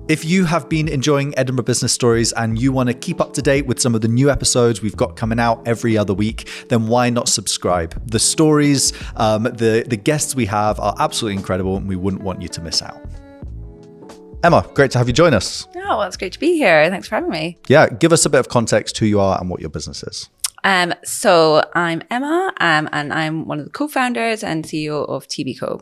If you have been enjoying Edinburgh Business Stories and you want to keep up to date with some of the new episodes we've got coming out every other week, then why not subscribe? The stories, the guests we have are absolutely incredible and we wouldn't want you to miss out. Emma, great to have you join us. Oh, well, it's great to be here. Thanks for having me. Yeah, give us a bit of context who you are and what your business is. So I'm Emma, and I'm one of the co-founders and CEO of TBCo.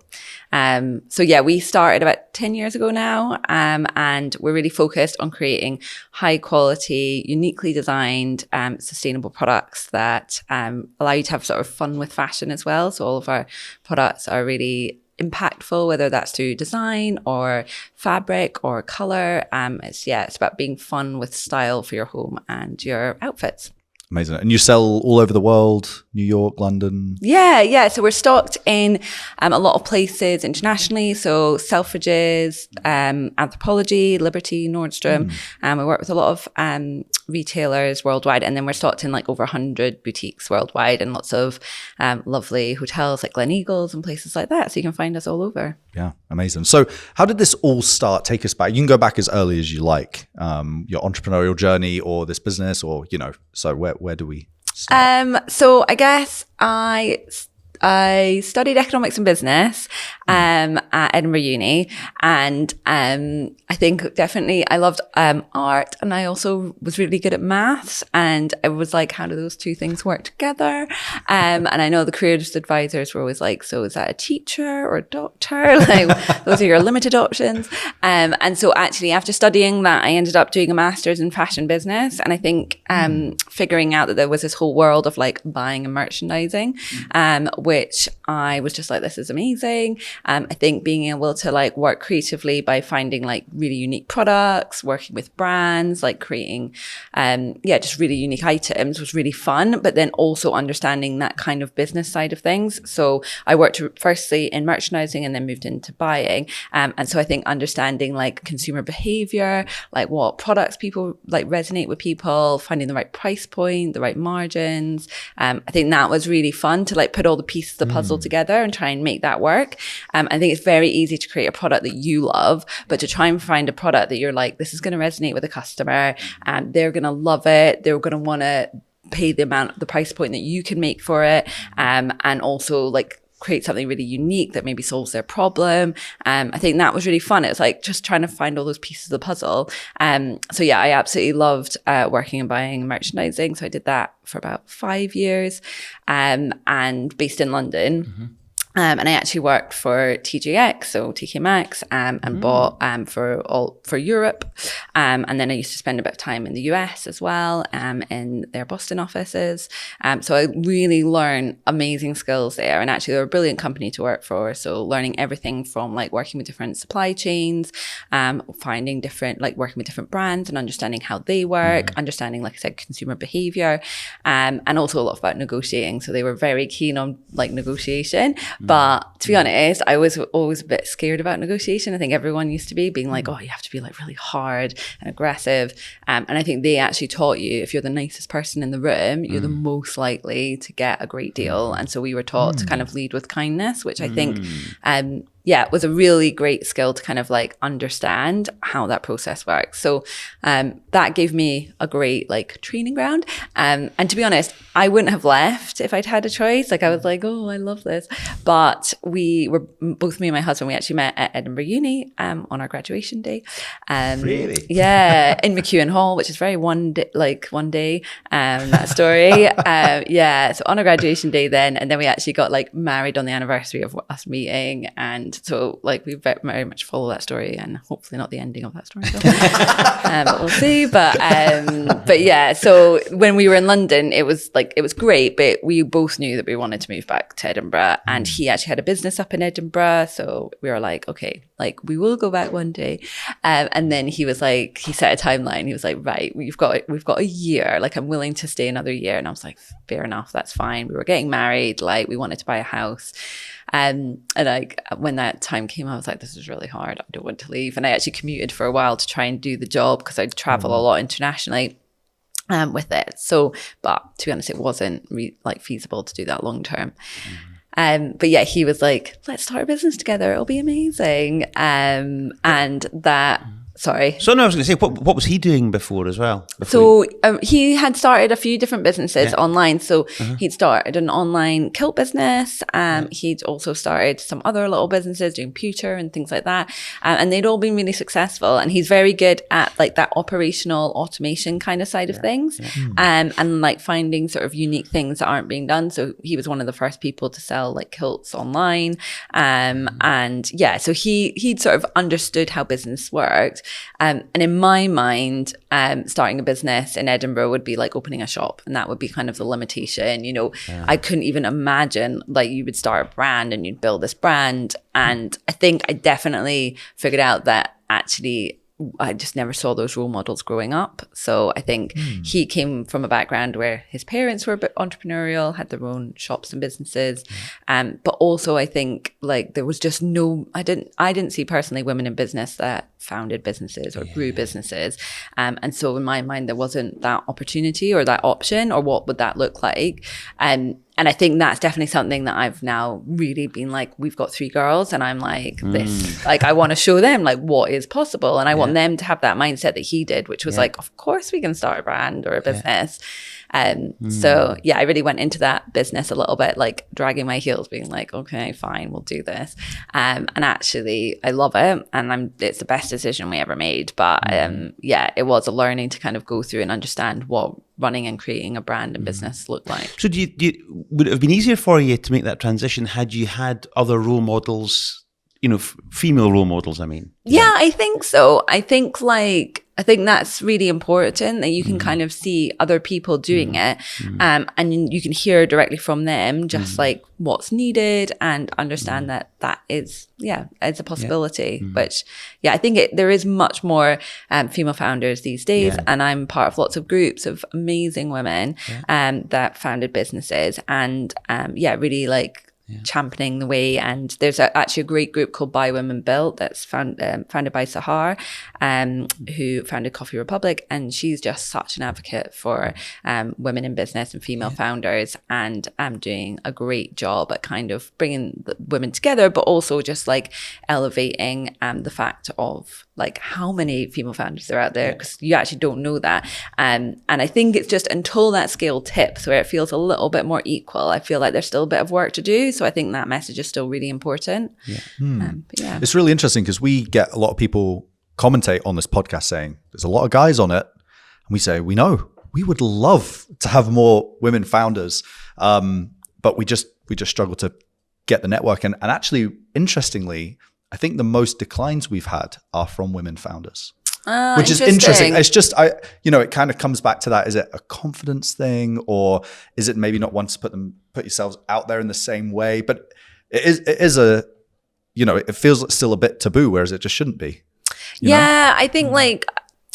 We started about 10 years ago now, and we're really focused on creating high quality, uniquely designed, sustainable products that allow you to have sort of fun with fashion as well. So all of our products are really impactful, whether that's through design or fabric or color. It's about being fun with style for your home and your outfits. Amazing. And you sell all over the world, New York, London? Yeah. So we're stocked in a lot of places internationally. So Selfridges, Anthropologie, Liberty, Nordstrom. We work with a lot of retailers worldwide. And then we're stocked in like over 100 boutiques worldwide and lots of lovely hotels like Gleneagles and places like that. So you can find us all over. Yeah, amazing. So how did this all start? Take us back. You can go back as early as you like, your entrepreneurial journey or this business or, so where do we start? So I guess I studied economics and business at Edinburgh Uni, and I think definitely I loved art, and I also was really good at maths, and I was like, how do those two things work together? And I know the careers advisors were always like, so is that a teacher or a doctor? Like those are your limited options. And so actually after studying that, I ended up doing a master's in fashion business, and I think figuring out that there was this whole world of like buying and merchandising, which I was just like, this is amazing. I think being able to like work creatively by finding like really unique products, working with brands, like creating, just really unique items was really fun, but then also understanding that kind of business side of things. So I worked firstly in merchandising and then moved into buying. And so I think understanding like consumer behavior, like what products people like resonate with people, finding the right price point, the right margins. I think that was really fun to like put all the pieces of the puzzle together and try and make that work. I think it's very easy to create a product that you love, but to try and find a product that you're like, this is going to resonate with a customer and they're going to love it. They're going to want to pay the price point that you can make for it. And also like create something really unique that maybe solves their problem. I think that was really fun. It was like just trying to find all those pieces of the puzzle. I absolutely loved working and buying and merchandising. So I did that for about 5 years and based in London. And I actually worked for TJX, so TK Maxx, and bought for Europe. And then I used to spend a bit of time in the US as well, in their Boston offices. So I really learned amazing skills there. And actually, they're a brilliant company to work for. So learning everything from like working with different supply chains, finding different, like working with different brands and understanding how they work, understanding, like I said, consumer behavior, and also a lot about negotiating. So they were very keen on like negotiation. But to be honest, I was always a bit scared about negotiation. I think everyone used to be being like, oh, you have to be like really hard and aggressive. And I think they actually taught you if you're the nicest person in the room, you're the most likely to get a great deal. And so we were taught to kind of lead with kindness, which I think it was a really great skill to kind of like understand how that process works. So that gave me a great like training ground. And to be honest, I wouldn't have left if I'd had a choice. Like I was like, oh, I love this. But we were both, me and my husband, we actually met at Edinburgh Uni on our graduation day. Really? Yeah, in McEwen Hall, which is very one day, that story. So on our graduation day then, and then we actually got like married on the anniversary of us meeting. And so like we very much follow that story, and hopefully not the ending of that story. But we'll see. But yeah, so when we were in London, it was great, but we both knew that we wanted to move back to Edinburgh, and he actually had a business up in Edinburgh. So we were like, okay, like we will go back one day. And then he was like, he set a timeline. He was like, right, we've got a year. Like I'm willing to stay another year. And I was like, fair enough, that's fine. We were getting married. Like we wanted to buy a house. And like when that time came, I was like, this is really hard. I don't want to leave. And I actually commuted for a while to try and do the job because I'd travel a lot internationally with it. So, but to be honest, it wasn't feasible to do that long term. But yeah, he was like, let's start a business together. It'll be amazing. And that Sorry. So no, I was going to say, what was he doing before as well? So he had started a few different businesses online. So he'd started an online kilt business. He'd also started some other little businesses doing pewter and things like that. And they'd all been really successful. And he's very good at like that operational automation kind of side of things. And like finding sort of unique things that aren't being done. So he was one of the first people to sell like kilts online. And yeah, so he'd sort of understood how business worked. And in my mind, starting a business in Edinburgh would be like opening a shop, and that would be kind of the limitation. You know, I couldn't even imagine like you would start a brand and you'd build this brand. And I think I definitely figured out that actually I just never saw those role models growing up. So I think he came from a background where his parents were a bit entrepreneurial, had their own shops and businesses. But also I think like there was just I didn't see personally women in business that founded businesses or grew businesses. And so in my mind, there wasn't that opportunity or that option, or what would that look like? And I think that's definitely something that I've now really been like, we've got 3 girls and I'm like this, like I want to show them like what is possible. And I want them to have that mindset that he did, which was like, of course we can start a brand or a business. So yeah, I really went into that business a little bit, like dragging my heels, being like, okay, fine, we'll do this. And actually I love it. And it's the best decision we ever made. But yeah, it was a learning to kind of go through and understand what running and creating a brand and business looked like. So would it have been easier for you to make that transition had you had other role models, you know, female role models, I mean? Yeah, I think so. I think that's really important, that you can kind of see other people doing it, and you can hear directly from them just like what's needed, and understand that is, it's a possibility. Which, I think there is much more female founders these days, and I'm part of lots of groups of amazing women that founded businesses, and really like championing the way. And there's actually a great group called By Women Built that's founded by Sahar, who founded Coffee Republic, and she's just such an advocate for women in business and female founders, and doing a great job at kind of bringing the women together, but also just like elevating the fact of like how many female founders are out there, because you actually don't know that. And I think it's just until that scale tips where it feels a little bit more equal, I feel like there's still a bit of work to do. So I think that message is still really important. It's really interesting because we get a lot of people commentate on this podcast saying there's a lot of guys on it, and we say we would love to have more women founders, but we just struggle to get the network. And actually, interestingly, I think the most declines we've had are from women founders, which is interesting. It's just, it kind of comes back to that. Is it a confidence thing, or is it maybe not want to put yourselves out there in the same way? But it is it feels still a bit taboo, whereas it just shouldn't be. I think like,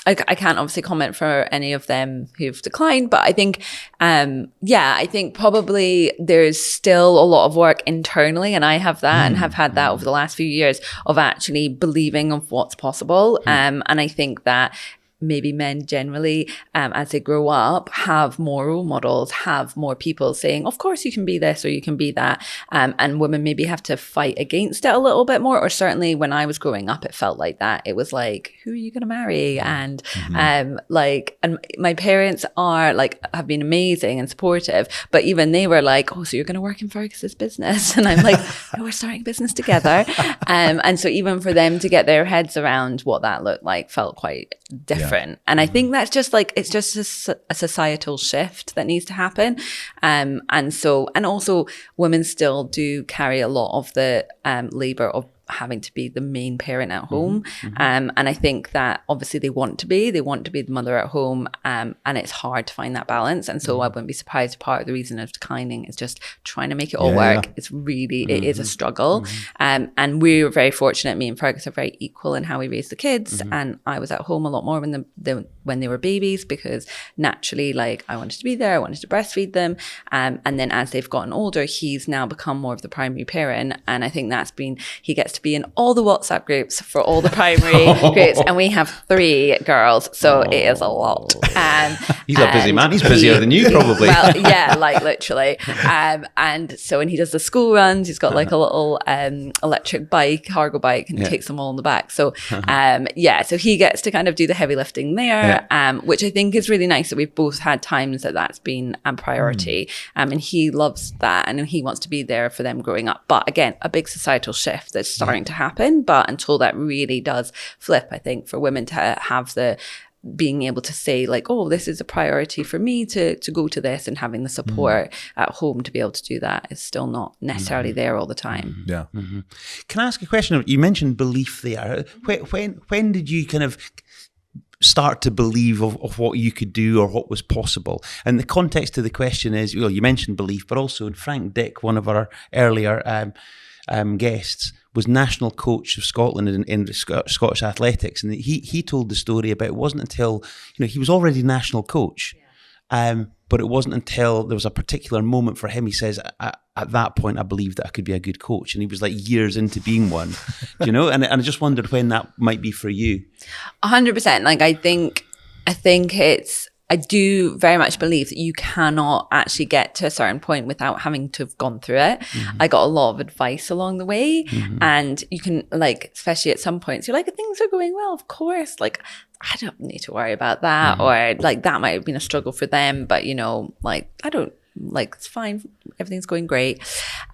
I can't obviously comment for any of them who've declined, but I think, I think probably there's still a lot of work internally, and I have that and have had that over the last few years of actually believing of what's possible. And I think that maybe men generally, as they grow up, have more role models, have more people saying, of course you can be this or you can be that. And women maybe have to fight against it a little bit more. Or certainly when I was growing up, it felt like that. It was like, who are you going to marry? And and my parents have been amazing and supportive, but even they were like, oh, so you're going to work in Fergus's business? And I'm like, no, we're starting a business together. And so even for them to get their heads around what that looked like felt quite different. And I think that's just like, it's just a societal shift that needs to happen. And also women still do carry a lot of the labor of having to be the main parent at home. And I think that obviously they want to be the mother at home. And it's hard to find that balance. And so I wouldn't be surprised if part of the reason of declining is just trying to make it all work. It's really, it is a struggle. And we were very fortunate. Me and Fergus are very equal in how we raise the kids. And I was at home a lot more when they were babies, because naturally, like, I wanted to be there, I wanted to breastfeed them. And then as they've gotten older, he's now become more of the primary parent. And I think he gets to to be in all the WhatsApp groups for all the primary groups, and we have 3 girls, so it is a lot. He's a busy man. He's busier than you, probably. Well, yeah, like literally. And so when he does the school runs, he's got like a little electric bike, cargo bike, and he takes them all in the back. So so he gets to kind of do the heavy lifting there, which I think is really nice that we've both had times that's been a priority. And he loves that, and he wants to be there for them growing up. But again, a big societal shift that's starting to happen. But until that really does flip, I think for women to have the being able to say like, oh, this is a priority for me to go to this, and having the support at home to be able to do that is still not necessarily there all the time. Yeah. Can I ask a question? You mentioned belief there. When did you kind of start to believe of what you could do or what was possible? And the context of the question is, well, you mentioned belief, but also Frank Dick, one of our earlier guests, was national coach of Scotland in Scottish athletics, and he told the story about it wasn't until he was already national coach, but it wasn't until there was a particular moment for him. He says, at that point, I believed that I could be a good coach, and he was like years into being one, And I just wondered when that might be for you. 100%. Like I think I do very much believe that you cannot actually get to a certain point without having to have gone through it. I got a lot of advice along the way, and you can like, especially at some points, you're like, things are going well, of course. Like, I don't need to worry about that. Or like that might have been a struggle for them, but like I don't, like it's fine, everything's going great.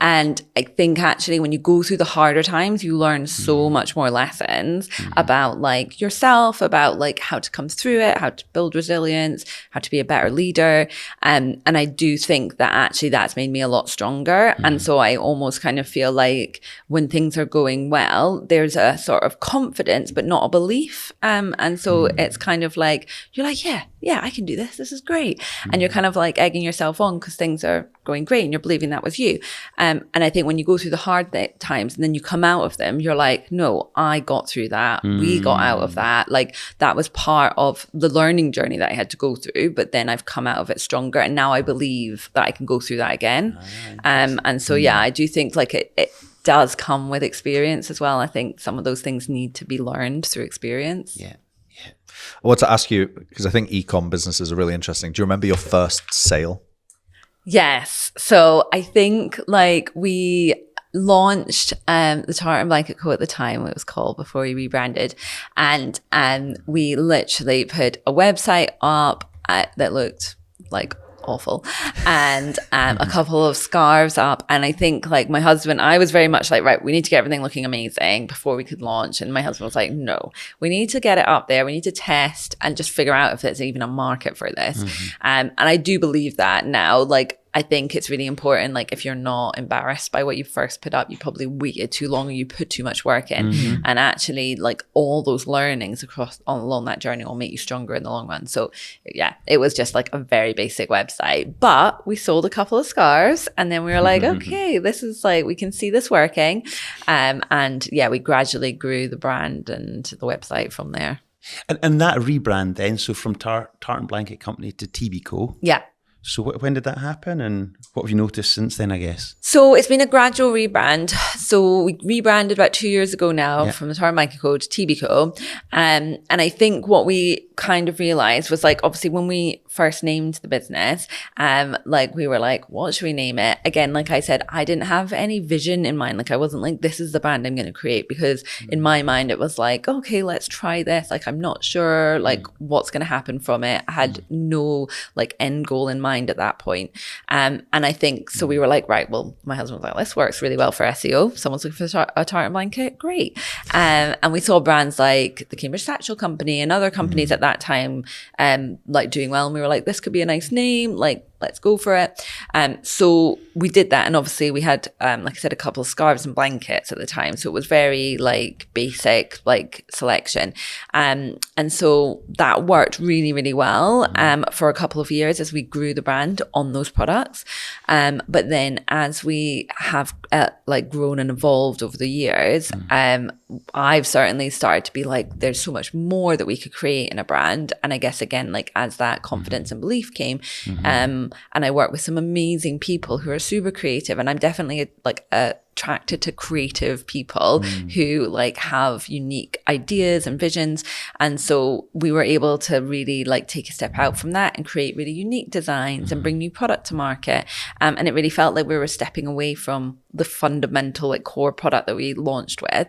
And I think actually when you go through the harder times, you learn so much more lessons about like yourself, about like how to come through it, how to build resilience, how to be a better leader. And I do think that actually that's made me a lot stronger. And so I almost kind of feel like when things are going well, there's a sort of confidence, but not a belief. And so it's kind of like, you're like, yeah, I can do this. This is great. And you're kind of like egging yourself on because things are going great and you're believing that was you. And I think when you go through the hard times and then you come out of them, you're like, no, I got through that. We got out of that. Like that was part of the learning journey that I had to go through, but then I've come out of it stronger. And now I believe that I can go through that again. And so, yeah, I do think like it does come with experience as well. I think some of those things need to be learned through experience. Yeah. I want to ask you, because I think e-com businesses are really interesting. Do you remember your first sale? Yes. So I think like we launched the Tartan Blanket Co. at the time, it was called, before we rebranded. And we literally put a website up that looked like awful, and a couple of scarves up. And I think like my husband, I was very much like, right, we need to get everything looking amazing before we could launch. And my husband was like, no, we need to get it up there. We need to test and just figure out if there's even a market for this. And I do believe that now. Like, I think it's really important, like if you're not embarrassed by what you first put up, you probably waited too long or you put too much work in. And actually like all those learnings along that journey will make you stronger in the long run. So yeah, it was just like a very basic website, but we sold a couple of scarves and then we were like, okay, this is like, we can see this working. And yeah, we gradually grew the brand and the website from there. And that rebrand then, so from Tartan Blanket Company to TBCo. Yeah. So when did that happen, and what have you noticed since then, I guess? So it's been a gradual rebrand. So we rebranded about 2 years ago now from the Tartan Blanket Co. to TBCo. And I think what we kind of realized was like, obviously when we first named the business, like we were like, what should we name it? Again, like I said, I didn't have any vision in mind. Like I wasn't like, this is the brand I'm going to create, because in my mind it was like, okay, let's try this. Like I'm not sure like what's going to happen from it. I had no like end goal in mind at that point. And I think, so we were like, right, well, my husband was like, this works really well for SEO. Someone's looking for a tartan blanket. Great. And we saw brands like the Cambridge Satchel Company and other companies at that time, like doing well. And we were like, this could be a nice name. Like, let's go for it. So we did that. And obviously we had, like I said, a couple of scarves and blankets at the time. So it was very like basic, like selection. And so that worked really, really well for a couple of years as we grew the brand on those products. But then as we have like grown and evolved over the years, I've certainly started to be like, there's so much more that we could create in a brand. And I guess, again, like as that confidence and belief came, and I work with some amazing people who are super creative. And I'm definitely like a attracted to creative people who like have unique ideas and visions. And so we were able to really like take a step out from that and create really unique designs and bring new product to market. And it really felt like we were stepping away from the fundamental like core product that we launched with.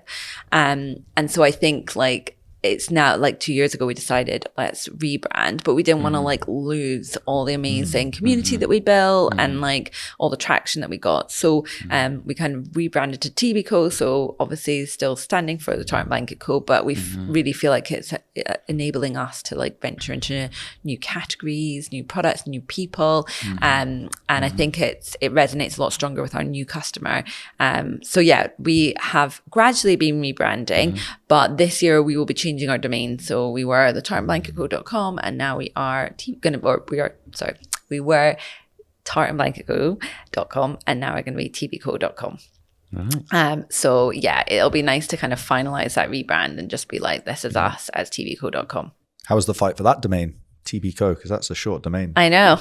And so I think like it's now like 2 years ago we decided let's rebrand, but we didn't want to like lose all the amazing community that we built and like all the traction that we got. So we kind of rebranded to TBCo. So obviously still standing for the Tartan Blanket Co, but we really feel like it's enabling us to like venture into new categories, new products, new people. And I think it resonates a lot stronger with our new customer. So yeah, we have gradually been rebranding, but this year we will be changing our domain. So we were the tartanblanketco.com and now we were tartanblanketco.com and now we're going to be tbco.com. Right. So yeah, it'll be nice to kind of finalize that rebrand and just be like, this is us as tbco.com. How was the fight for that domain? TBCo, because that's a short domain. I know.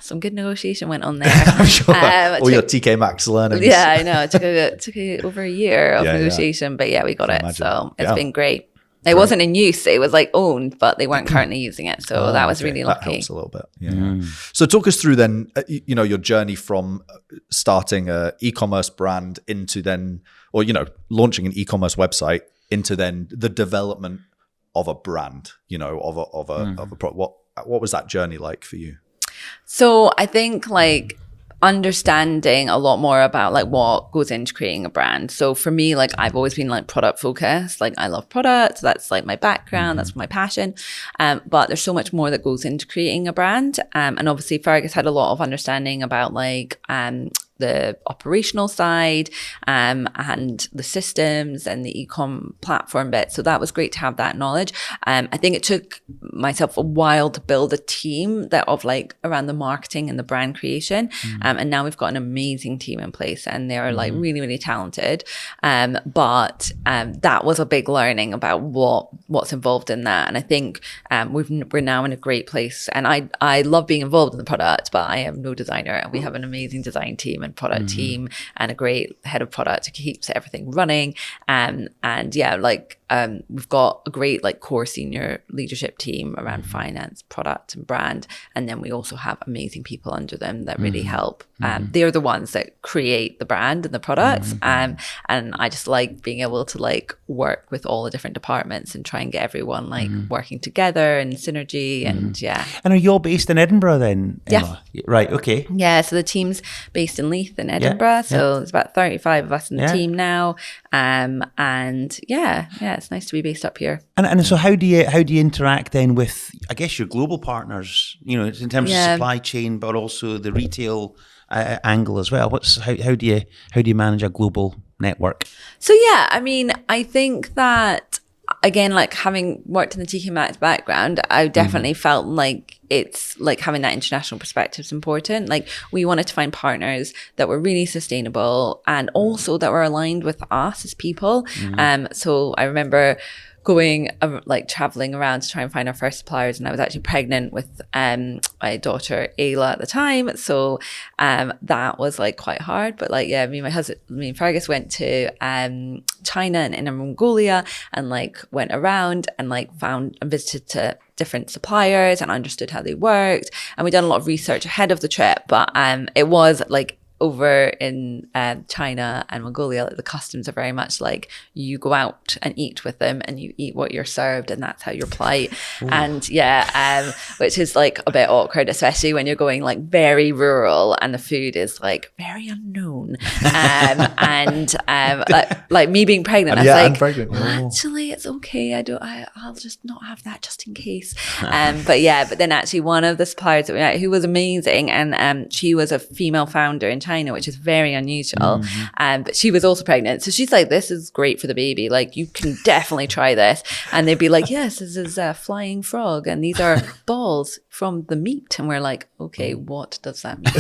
Some good negotiation went on there. I'm sure. All your TK Maxx learnings. Yeah, I know. It took over a year of negotiation, but yeah, we got it. Imagine. So it's been great. It wasn't in use. It was like owned, but they weren't currently using it. So that was really lucky. That helps a little bit. Yeah. So talk us through then, your journey from starting a e-commerce brand into then, or, launching an e-commerce website into then the development of a brand, of a product. What was that journey like for you? So I think like understanding a lot more about like what goes into creating a brand. So for me, like I've always been like product focused. Like I love products. That's like my background. That's my passion. But there's so much more that goes into creating a brand. And obviously Fergus had a lot of understanding about like the operational side and the systems and the e-com platform bit. So that was great to have that knowledge. I think it took myself a while to build a team that of like around the marketing and the brand creation. And now we've got an amazing team in place and they're like really, really talented. But that was a big learning about what's involved in that. And I think we're now in a great place. And I love being involved in the product, but I am no designer and we have an amazing design team and product team and a great head of product who keeps everything running. And yeah, like we've got a great like core senior leadership team around finance, product and brand. And then we also have amazing people under them that really help. They're the ones that create the brand and the products. And I just like being able to like work with all the different departments and try and get everyone like working together and synergy and yeah. And are you all based in Edinburgh then, Emma? Yeah. Right, okay. Yeah, so the team's based in Leith in Edinburgh. So there's about 35 of us in the team now. And yeah, it's nice to be based up here. And so how do you interact then with, I guess, your global partners, in terms of supply chain, but also the retail angle as well? How do you manage a global network? So yeah, I mean, I think that again, like having worked in the TK Maxx background, I definitely felt like it's like having that international perspective is important. Like we wanted to find partners that were really sustainable and also that were aligned with us as people. So I remember going like traveling around to try and find our first suppliers, and I was actually pregnant with my daughter Ayla at the time, so that was like quite hard. But like me and Fergus went to China and Inner Mongolia and like went around and like found and visited to different suppliers and understood how they worked, and we done a lot of research ahead of the trip. But it was like over in China and Mongolia, like the customs are very much like you go out and eat with them and you eat what you're served, and that's how you're polite. And which is like a bit awkward, especially when you're going like very rural and the food is like very unknown. Like me being pregnant, I was like, pregnant. Actually, it's okay. I'll just not have that just in case. But then actually one of the suppliers that we met, who was amazing, and she was a female founder in China, which is very unusual. But she was also pregnant. So she's like, this is great for the baby. Like, you can definitely try this. And they'd be like, yes, this is a flying frog. And these are balls from the meat. And we're like, okay, what does that mean?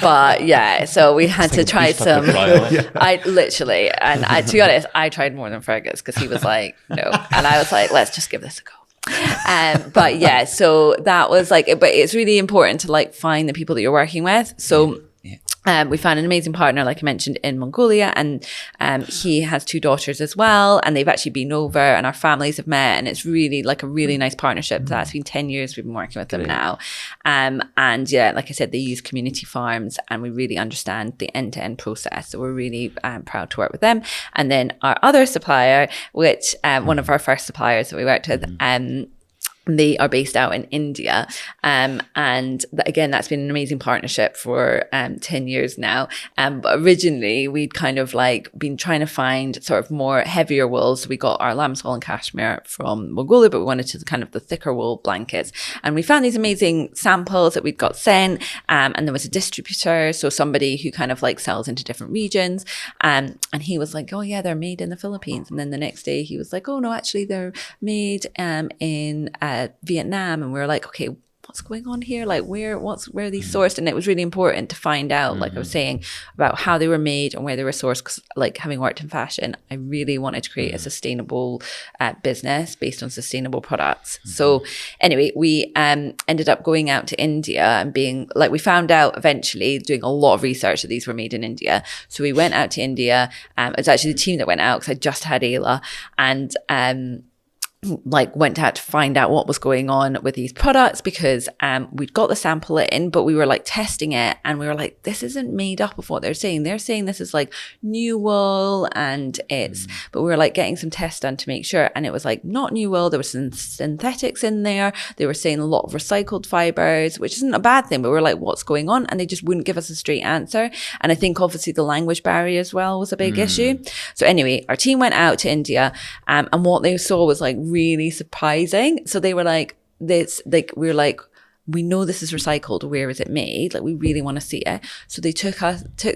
But yeah, so we had to try some. I literally, and to be honest, I tried more than Fergus because he was like, no. And I was like, let's just give this a go. But yeah, so that was like, but it's really important to like find the people that you're working with. So We found an amazing partner, like I mentioned, in Mongolia, and he has 2 daughters as well, and they've actually been over and our families have met, and it's really like a really nice partnership. That's been 10 years we've been working with them now. And yeah, like I said, they use community farms and we really understand the end-to-end process. So we're really proud to work with them. And then our other supplier, which one of our first suppliers that we worked with, they are based out in India. Again, that's been an amazing partnership for 10 years now. But originally, we'd kind of like been trying to find sort of more heavier wools. So we got our lamb's wool and cashmere from Mongolia, but we wanted to kind of the thicker wool blankets. And we found these amazing samples that we'd got sent. And there was a distributor, so somebody who kind of like sells into different regions. And he was like, oh yeah, they're made in the Philippines. And then the next day he was like, oh no, actually they're made in Vietnam. And we were like, okay, what's going on here? Like where are these sourced? And it was really important to find out, like I was saying, about how they were made and where they were sourced. Because like having worked in fashion, I really wanted to create a sustainable business based on sustainable products. So anyway, we ended up going out to India and being like, we found out eventually doing a lot of research that these were made in India. So we went out to India. It was actually the team that went out because I just had Ayla, and like went out to find out what was going on with these products, because we'd got the sample in, but we were like testing it and we were like, this isn't made up of what they're saying. They're saying this is like new wool and but we were like getting some tests done to make sure, and it was like not new wool. There was some synthetics in there. They were saying a lot of recycled fibres, which isn't a bad thing, but we were like, what's going on? And they just wouldn't give us a straight answer. And I think obviously the language barrier as well was a big issue. So anyway, our team went out to India and what they saw was like really surprising. So they were like, we were like, we know this is recycled. Where is it made? Like, we really want to see it. So they took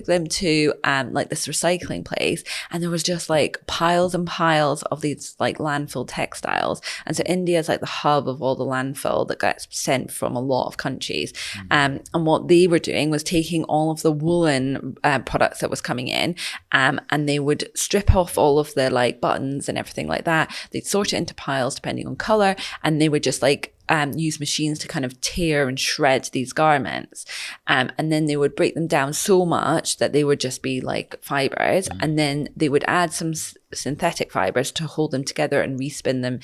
them to like this recycling place, and there was just like piles and piles of these like landfill textiles. And so India is like the hub of all the landfill that gets sent from a lot of countries. And what they were doing was taking all of the woolen products that was coming in, and they would strip off all of the like buttons and everything like that. They'd sort it into piles depending on color, and they would just like use machines to kind of tear and shred these garments. And then they would break them down so much that they would just be like fibres. And then they would add some synthetic fibres to hold them together and respin them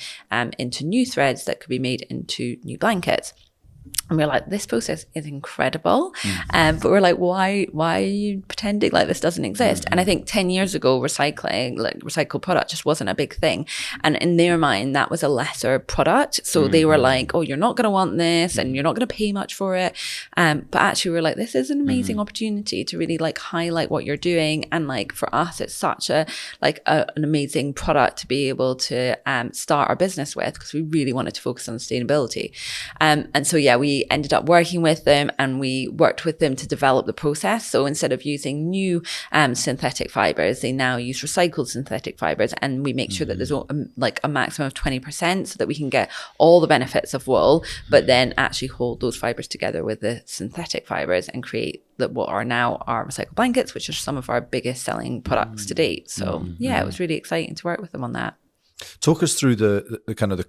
into new threads that could be made into new blankets. And we're like, this process is incredible. But we're like, why are you pretending like this doesn't exist? And I think 10 years ago, recycling, like recycled product just wasn't a big thing. And in their mind, that was a lesser product. So they were like, oh, you're not going to want this and you're not going to pay much for it. But actually we're like, this is an amazing opportunity to really like highlight what you're doing. And like for us, it's such an amazing product to be able to start our business with, because we really wanted to focus on sustainability. And so, yeah, we ended up working with them and we worked with them to develop the process. So instead of using new synthetic fibres, they now use recycled synthetic fibres, and we make sure that there's like a maximum of 20% so that we can get all the benefits of wool, but then actually hold those fibres together with the synthetic fibres and create what are now our recycled blankets, which are some of our biggest selling products to date. So yeah, it was really exciting to work with them on that. Talk us through the kind of the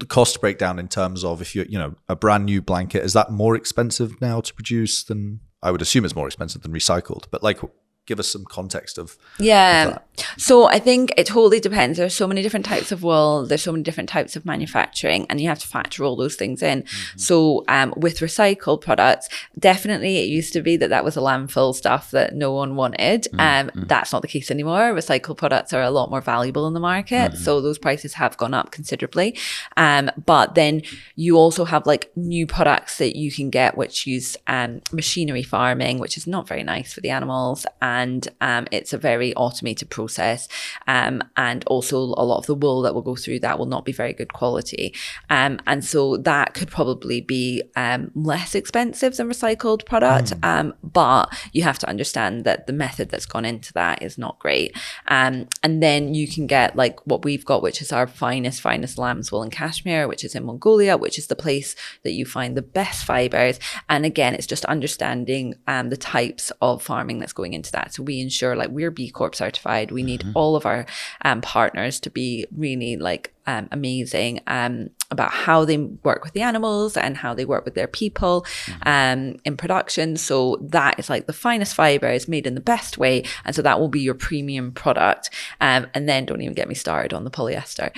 cost breakdown in terms of, if you're, a brand new blanket, is that more expensive now to produce than, I would assume it's more expensive than recycled, but like, give us some context of that. So I think it totally depends. There's so many different types of wool. There's so many different types of manufacturing, and you have to factor all those things in. So with recycled products, definitely it used to be that was a landfill stuff that no one wanted. That's not the case anymore. Recycled products are a lot more valuable in the market. So those prices have gone up considerably. But then you also have like new products that you can get, which use machinery farming, which is not very nice for the animals. And it's a very automated process. And also a lot of the wool that will go through that will not be very good quality. And so that could probably be less expensive than recycled product. But you have to understand that the method that's gone into that is not great. And then you can get like what we've got, which is our finest lamb's wool and cashmere, which is in Mongolia, which is the place that you find the best fibres. And again, it's just understanding the types of farming that's going into that. So we ensure like we're B Corp-certified. We need all of our partners to be really like amazing about how they work with the animals and how they work with their people in production. So that is like the finest fibres made in the best way. And so that will be your premium product. And then don't even get me started on the polyester.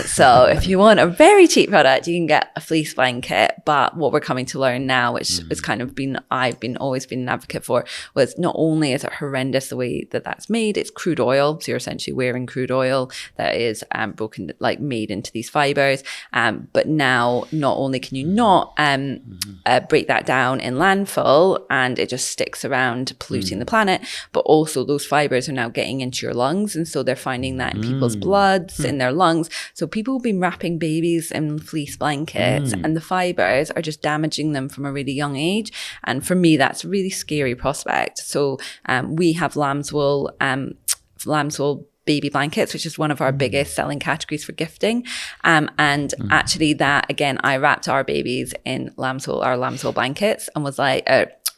So if you want a very cheap product, you can get a fleece blanket. But what we're coming to learn now, which is kind of I've always been an advocate for, was not only is it horrendous the way that that's made, it's crude oil. So you're essentially wearing crude oil that is broken, like made into these fibres. But now not only can you not break that down in landfill and it just sticks around polluting the planet, but also those fibres are now getting into your lungs. And so they're finding that in people's bloods, in their lungs. So people have been wrapping babies in fleece blankets and the fibres are just damaging them from a really young age. And for me, that's a really scary prospect. So we have lamb's wool baby blankets, which is one of our biggest selling categories for gifting. And actually that, again, I wrapped our babies in our lamb's wool blankets and was like,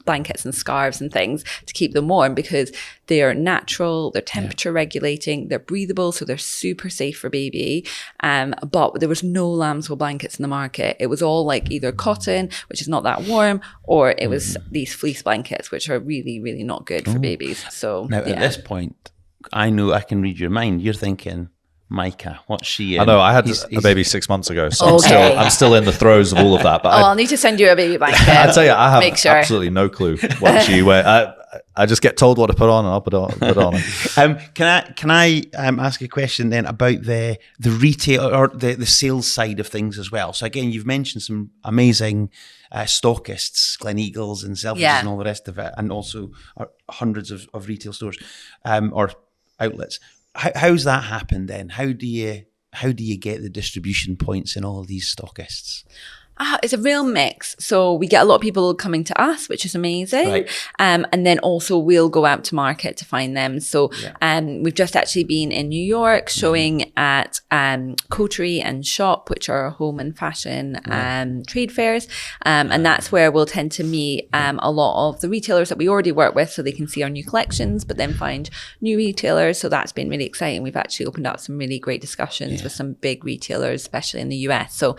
blankets and scarves and things to keep them warm because they are natural, they're temperature regulating, they're breathable, so they're super safe for baby. But there was no lamb's wool blankets in the market. It was all like either cotton, which is not that warm, or it was these fleece blankets, which are really, really not good for babies. So now at this point, I know I can read your mind. You're thinking, Micah, what's she in? I know, I had a baby 6 months ago, so I'm still in the throes of all of that. But I'll need to send you a baby blanket. I tell you, I have absolutely no clue what she wears. I just get told what to put on and I'll put on. Can I ask a question then about the retail or the sales side of things as well? So again, you've mentioned some amazing stockists, Gleneagles and Selfridges and all the rest of it, and also hundreds of retail stores or outlets. How's that happened then? How do you get the distribution points in all of these stockists? It's a real mix. So we get a lot of people coming to us, which is amazing. Right. And then also we'll go out to market to find them. So we've just actually been in New York showing at Coterie and Shop, which are home and fashion trade fairs. And that's where we'll tend to meet a lot of the retailers that we already work with so they can see our new collections, but then find new retailers. So that's been really exciting. We've actually opened up some really great discussions with some big retailers, especially in the US. So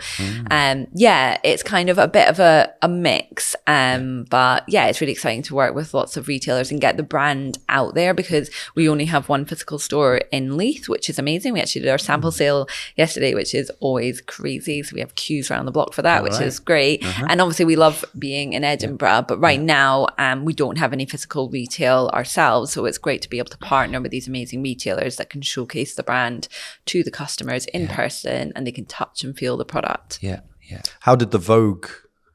it's kind of a bit of a mix. But yeah, it's really exciting to work with lots of retailers and get the brand out there because we only have one physical store in Leith, which is amazing. We actually did our sample sale yesterday, which is always crazy. So we have queues around the block for that, which is great. And obviously we love being in Edinburgh, but right now we don't have any physical retail ourselves. So it's great to be able to partner with these amazing retailers that can showcase the brand to the customers in person and they can touch and feel the product. Yeah. How did the Vogue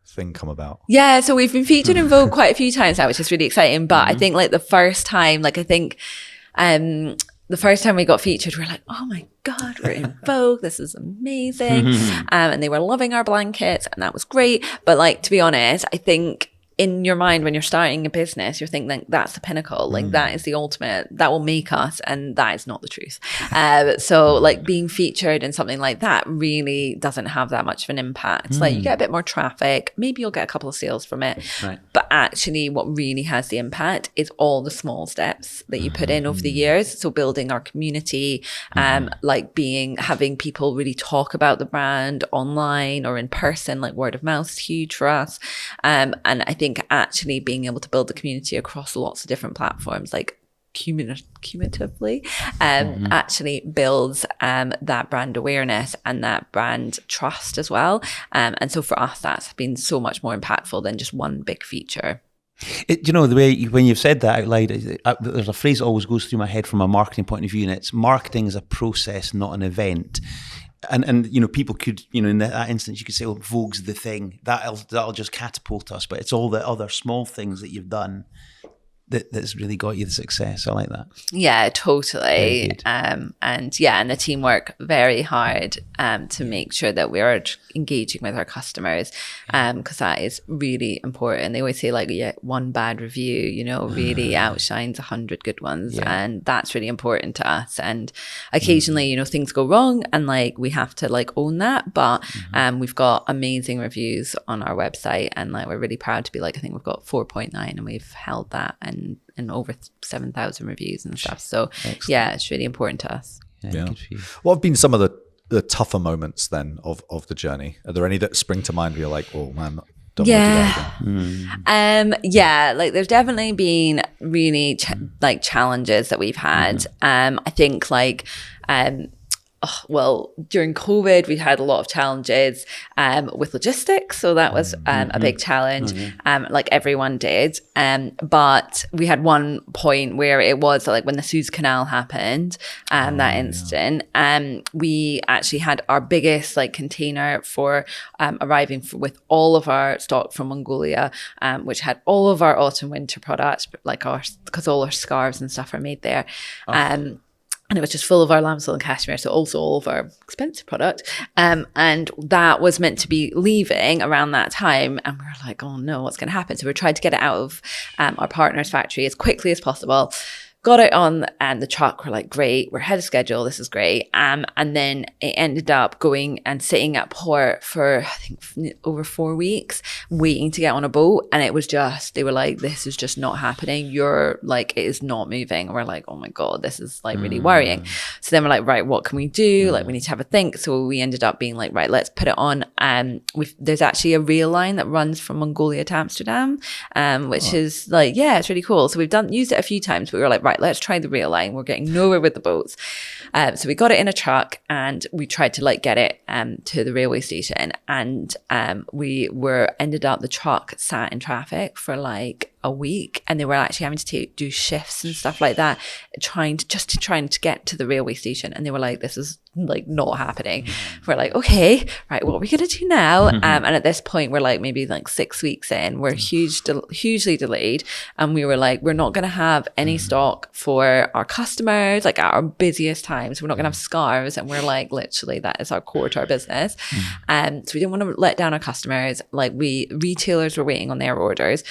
thing come about? Yeah, so we've been featured in Vogue quite a few times now, which is really exciting. But I think like the first time we got featured, we were like, oh my God, we're in Vogue. This is amazing. And they were loving our blankets and that was great. But like, to be honest, I think in your mind, when you're starting a business, you're thinking like, that's the pinnacle, like that is the ultimate, that will make us, and that is not the truth. So like being featured in something like that really doesn't have that much of an impact. Like you get a bit more traffic, maybe you'll get a couple of sales from it, but actually what really has the impact is all the small steps that you put in over the years. So building our community, having people really talk about the brand online or in person, like word of mouth is huge for us. And I think actually being able to build the community across lots of different platforms, like cumulatively, actually builds that brand awareness and that brand trust as well. And so for us, that's been so much more impactful than just one big feature. The way when you've said that out loud, there's a phrase that always goes through my head from a marketing point of view, and it's marketing is a process, not an event. And people could, in that instance, you could say, well, Vogue's the thing. That'll just catapult us. But it's all the other small things that you've done that's really got you the success. I like that. Yeah, totally. And the team work very hard to make sure that we are engaging with our customers, because that is really important. They always say like, one bad review, really outshines 100 good ones. And that's really important to us. And occasionally, things go wrong and like we have to like own that. But we've got amazing reviews on our website and like we're really proud to be like, I think we've got 4.9 and we've held that and over 7,000 reviews and stuff. So excellent. Yeah, it's really important to us. Yeah. Good for you. What have been some of the the tougher moments then of the journey? Are there any that spring to mind where you're like, oh man, don't want to do that again? Yeah, like there's definitely been really challenges that we've had. I think during COVID, we had a lot of challenges with logistics. So that was a big challenge, like everyone did. But we had one point where it was like when the Suez Canal happened, that incident, we actually had our biggest like container for arriving with all of our stock from Mongolia, which had all of our autumn winter products, because all our scarves and stuff are made there. And it was just full of our lambswool and cashmere, so also all of our expensive product. And that was meant to be leaving around that time. And we were like, oh no, what's going to happen? So we tried to get it out of our partner's factory as quickly as possible. Got it on the truck. We're like, great, we're ahead of schedule. This is great. And then it ended up going and sitting at port for, I think, over 4 weeks, waiting to get on a boat. And it was just, they were like, this is just not happening. You're like, it is not moving. And we're like, oh my God, this is like really worrying. So then we're like, right, what can we do? Like, we need to have a think. So we ended up being like, right, let's put it on. There's actually a rail line that runs from Mongolia to Amsterdam, which is like, yeah, it's really cool. So we've used it a few times, but we were like, right, let's try the rail line. We're getting nowhere with the boats. So we got it in a truck and we tried to like get it to the railway station. And the truck sat in traffic for like a week, and they were actually having to do shifts and stuff like that, trying to get to the railway station. And they were like, this is like not happening. We're like, okay, right, what are we gonna do now? And at this point, we're like maybe like 6 weeks in, we're hugely delayed, and we were like, we're not gonna have any stock for our customers, like at our busiest times. We're not gonna have scarves, and we're like, literally, that is our core to our business. So we didn't want to let down our customers. Like retailers were waiting on their orders.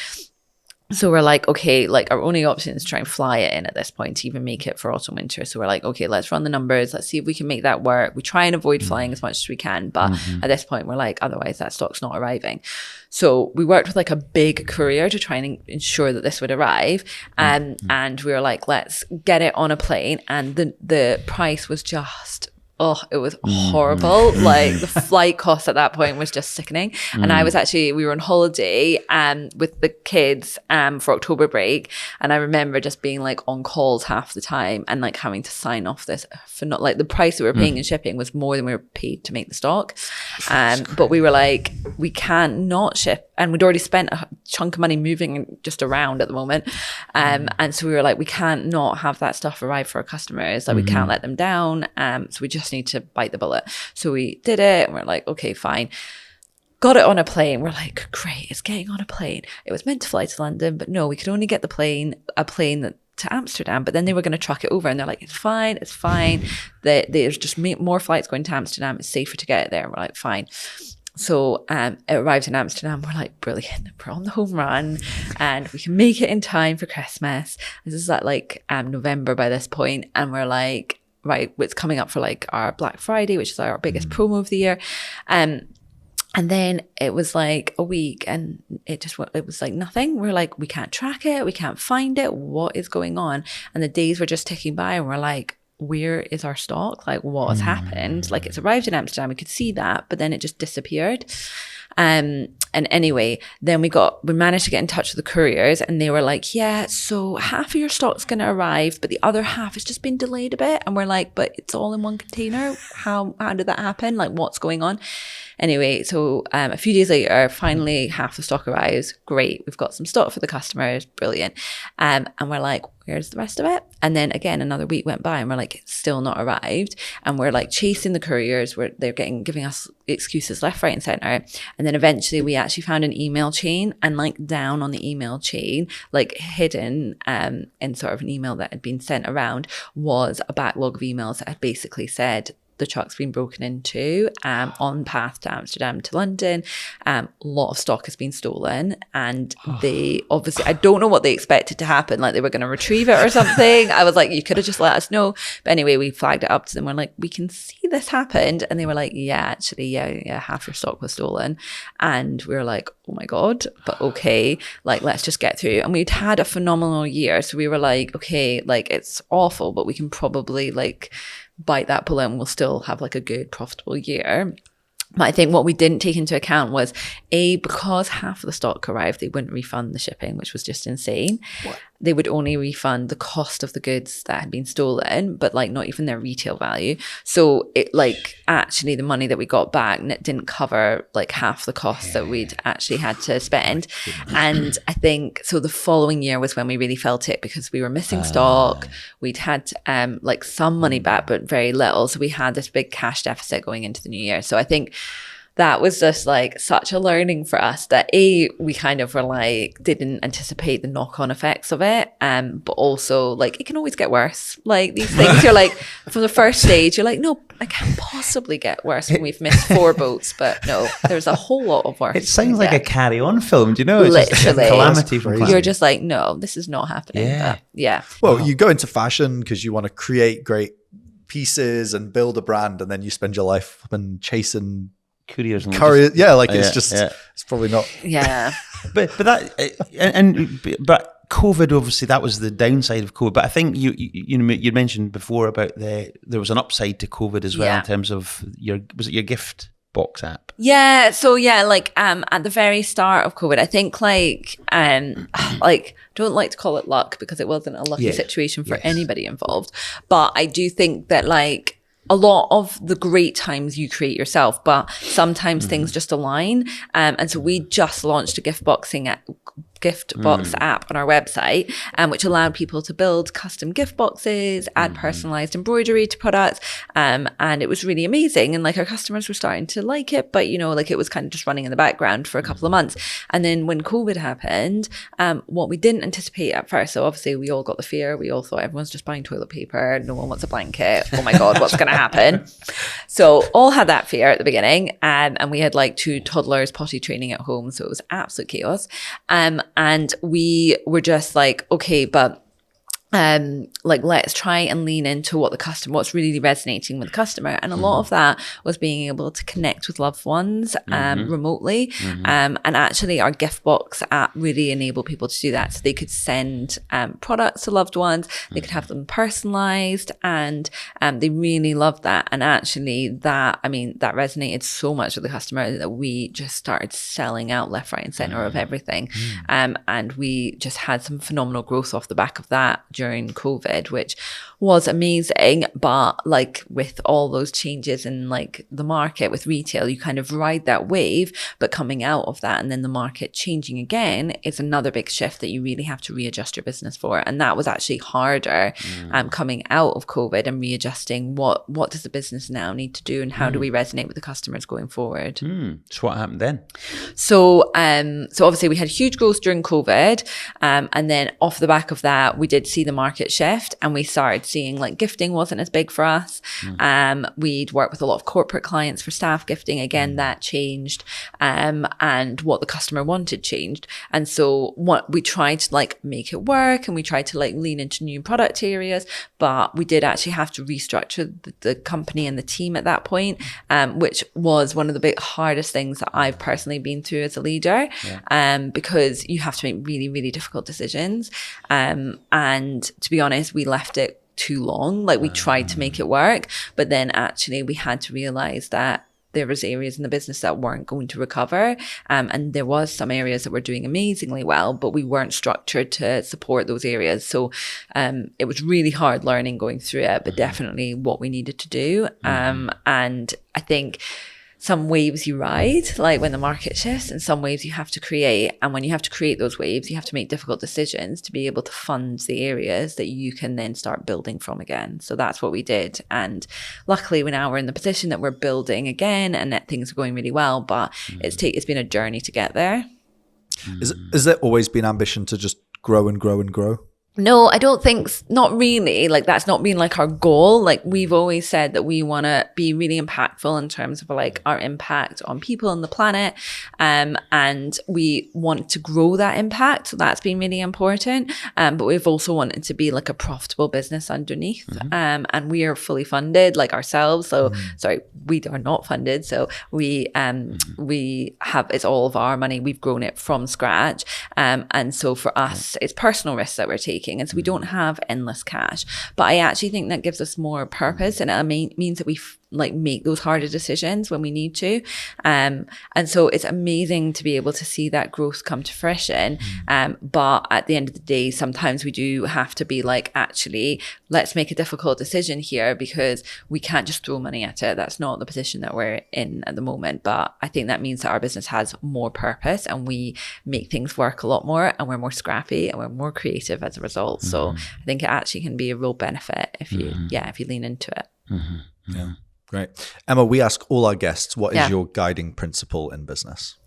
So we're like, okay, like our only option is to try and fly it in at this point to even make it for autumn winter. So we're like, okay, let's run the numbers. Let's see if we can make that work. We try and avoid flying as much as we can. But at this point, we're like, otherwise that stock's not arriving. So we worked with like a big courier to try and ensure that this would arrive. And we were like, let's get it on a plane. And the price was just... it was horrible. Like the flight cost at that point was just sickening. And we were on holiday with the kids for October break. And I remember just being like on calls half the time and like having to sign off this for not like the price that we were paying in shipping was more than we were paid to make the stock. But we were like, we can't not ship. And we'd already spent a chunk of money moving just around at the moment. And so we were like, we can't not have that stuff arrive for our customers. Like we can't let them down. So we just need to bite the bullet. So we did it and we're like, okay, fine. Got it on a plane. We're like, great, it's getting on a plane. It was meant to fly to London, but no, we could only get a plane to Amsterdam, but then they were going to truck it over, and they're like, it's fine. There's just more flights going to Amsterdam. It's safer to get it there. And we're like, fine. So it arrived in Amsterdam. We're like, brilliant, we're on the home run and we can make it in time for Christmas. This is at like November by this point, and we're like, right, it's coming up for like our Black Friday, which is our biggest promo of the year. And then it was like a week and it was like nothing. We're like, we can't track it. We can't find it. What is going on? And the days were just ticking by and we're like, where is our stock? Like what has happened? Like it's arrived in Amsterdam. We could see that, but then it just disappeared. And anyway, then we managed to get in touch with the couriers and they were like, yeah, so half of your stock's going to arrive, but the other half has just been delayed a bit. And we're like, but it's all in one container. How did that happen? Like what's going on? Anyway, so a few days later, finally half the stock arrives. Great. We've got some stock for the customers. Brilliant. And we're like, where's the rest of it? And then again, another week went by and we're like, it's still not arrived. And we're like chasing the couriers where they're giving us excuses left, right and center. And then eventually we actually found an email chain, and like down on the email chain, like hidden in sort of an email that had been sent around was a backlog of emails that had basically said, the truck's been broken into on path to Amsterdam to London. A lot of stock has been stolen, and they obviously, I don't know what they expected to happen, like they were going to retrieve it or something. I was like, you could have just let us know. But anyway, we flagged it up to them. We're like, we can see this happened. And they were like, yeah, actually, yeah, half your stock was stolen. And we were like, oh my God, but okay, like let's just get through. And we'd had a phenomenal year. So we were like, okay, like it's awful, but we can probably like bite that bullet and we'll still have like a good profitable year. But I think what we didn't take into account was because half of the stock arrived, they wouldn't refund the shipping, which was just insane. What? They would only refund the cost of the goods that had been stolen, but like not even their retail value. So it like actually the money that we got back didn't cover like half the costs that we'd actually had to spend. And I think so the following year was when we really felt it, because we were missing stock. We'd had like some money back, but very little. So we had this big cash deficit going into the new year. So I think that was just like such a learning for us that we kind of were like, didn't anticipate the knock-on effects of it. But also like, it can always get worse. Like these things, you're like, from the first stage, you're like, no, it can't possibly get worse when we've missed 4 boats. But no, there's a whole lot of worse. It sounds like a Carry On film, do you know? It's Literally. just a calamity from Crazy. You're just like, no, this is not happening. Yeah. But yeah. Well, you go into fashion because you want to create great pieces and build a brand, and then you spend your life chasing couriers and couriers. Yeah, like it's Yeah, just, yeah. it's probably not. Yeah. but COVID, obviously that was the downside of COVID. But I think you mentioned before about there was an upside to COVID as well, Yeah. in terms of your gift box app? Yeah. So yeah, like at the very start of COVID, I think like don't like to call it luck, because it wasn't a lucky Yeah. situation for Yes. anybody involved. But I do think that like a lot of the great times you create yourself, but sometimes things just align. And so we just launched a gift box app on our website, which allowed people to build custom gift boxes, add personalized embroidery to products. And it was really amazing. And like our customers were starting to like it, but you know, like it was kind of just running in the background for a couple of months. And then when COVID happened, what we didn't anticipate at first, so obviously we all got the fear. We all thought everyone's just buying toilet paper. No one wants a blanket. Oh my God, what's going to happen? So all had that fear at the beginning. And we had like 2 toddlers potty training at home. So it was absolute chaos. And we were just like, okay, but like let's try and lean into what's really resonating with the customer. And a lot of that was being able to connect with loved ones remotely. And actually our gift box app really enabled people to do that. So they could send products to loved ones, they could have them personalized, and they really loved that. And actually that resonated so much with the customer that we just started selling out left, right and center of everything. And we just had some phenomenal growth off the back of that during COVID, which was amazing. But like with all those changes in like the market with retail, you kind of ride that wave, but coming out of that and then the market changing again, it's another big shift that you really have to readjust your business for. And that was actually harder coming out of COVID and readjusting what does the business now need to do and how do we resonate with the customers going forward. So what happened then? So obviously we had huge growth during COVID, and then off the back of that, we did see the market shift, and we started seeing like gifting wasn't as big for us. We'd worked with a lot of corporate clients for staff gifting. Again, that changed, and what the customer wanted changed. And so what we tried to like make it work, and we tried to like lean into new product areas, but we did actually have to restructure the company and the team at that point, which was one of the big hardest things that I've personally been through as a leader, because you have to make really, really difficult decisions. And to be honest, we left it too long. Like we tried to make it work, but then actually we had to realize that there was areas in the business that weren't going to recover. And there was some areas that were doing amazingly well, but we weren't structured to support those areas. So it was really hard learning going through it, but definitely what we needed to do. And I think some waves you ride, like when the market shifts, and some waves you have to create. And when you have to create those waves, you have to make difficult decisions to be able to fund the areas that you can then start building from again. So that's what we did. And luckily we're in the position that we're building again and that things are going really well, but it's been a journey to get there. Is there always been ambition to just grow and grow and grow? No, I don't think, not really. Like that's not been like our goal. Like we've always said that we want to be really impactful in terms of like our impact on people and the planet. And we want to grow that impact. So that's been really important. But we've also wanted to be like a profitable business underneath. And we are fully funded like ourselves. So sorry, we are not funded. So we have, it's all of our money. We've grown it from scratch. And so for us, it's personal risks that we're taking. making. And so we don't have endless cash. But I actually think that gives us more purpose, and it means that we make those harder decisions when we need to. And so it's amazing to be able to see that growth come to fruition. But at the end of the day, sometimes we do have to be like, actually, let's make a difficult decision here, because we can't just throw money at it. That's not the position that we're in at the moment. But I think that means that our business has more purpose, and we make things work a lot more, and we're more scrappy, and we're more creative as a result. So I think it actually can be a real benefit if you lean into it. Yeah. Great. Emma, we ask all our guests, what is your guiding principle in business?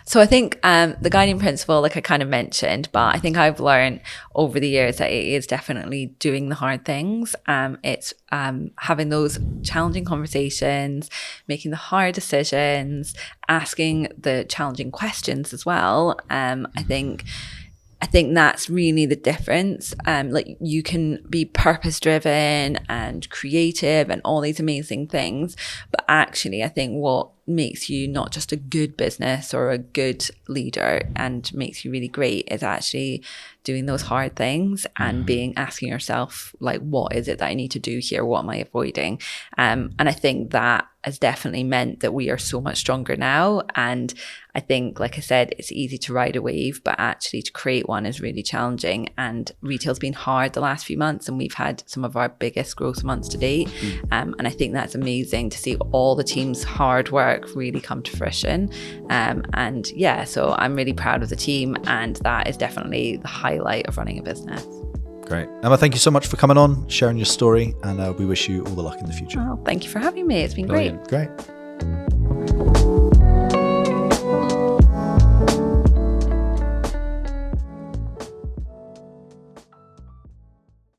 So I think the guiding principle, like I kind of mentioned, but I think I've learned over the years that it is definitely doing the hard things. It's having those challenging conversations, making the hard decisions, asking the challenging questions as well. I think that's really the difference. Like, you can be purpose driven and creative and all these amazing things, but actually I think what makes you not just a good business or a good leader and makes you really great is actually doing those hard things and asking yourself, like, what is it that I need to do here? What am I avoiding? And I think that has definitely meant that we are so much stronger now. And I think, like I said, it's easy to ride a wave, but actually to create one is really challenging. And retail's been hard the last few months, and we've had some of our biggest growth months to date. And I think that's amazing to see all the team's hard work really come to fruition. So I'm really proud of the team, and that is definitely the highlight of running a business. Great. Emma, thank you so much for coming on, sharing your story, and we wish you all the luck in the future. Oh, thank you for having me. It's been Brilliant. great. Great.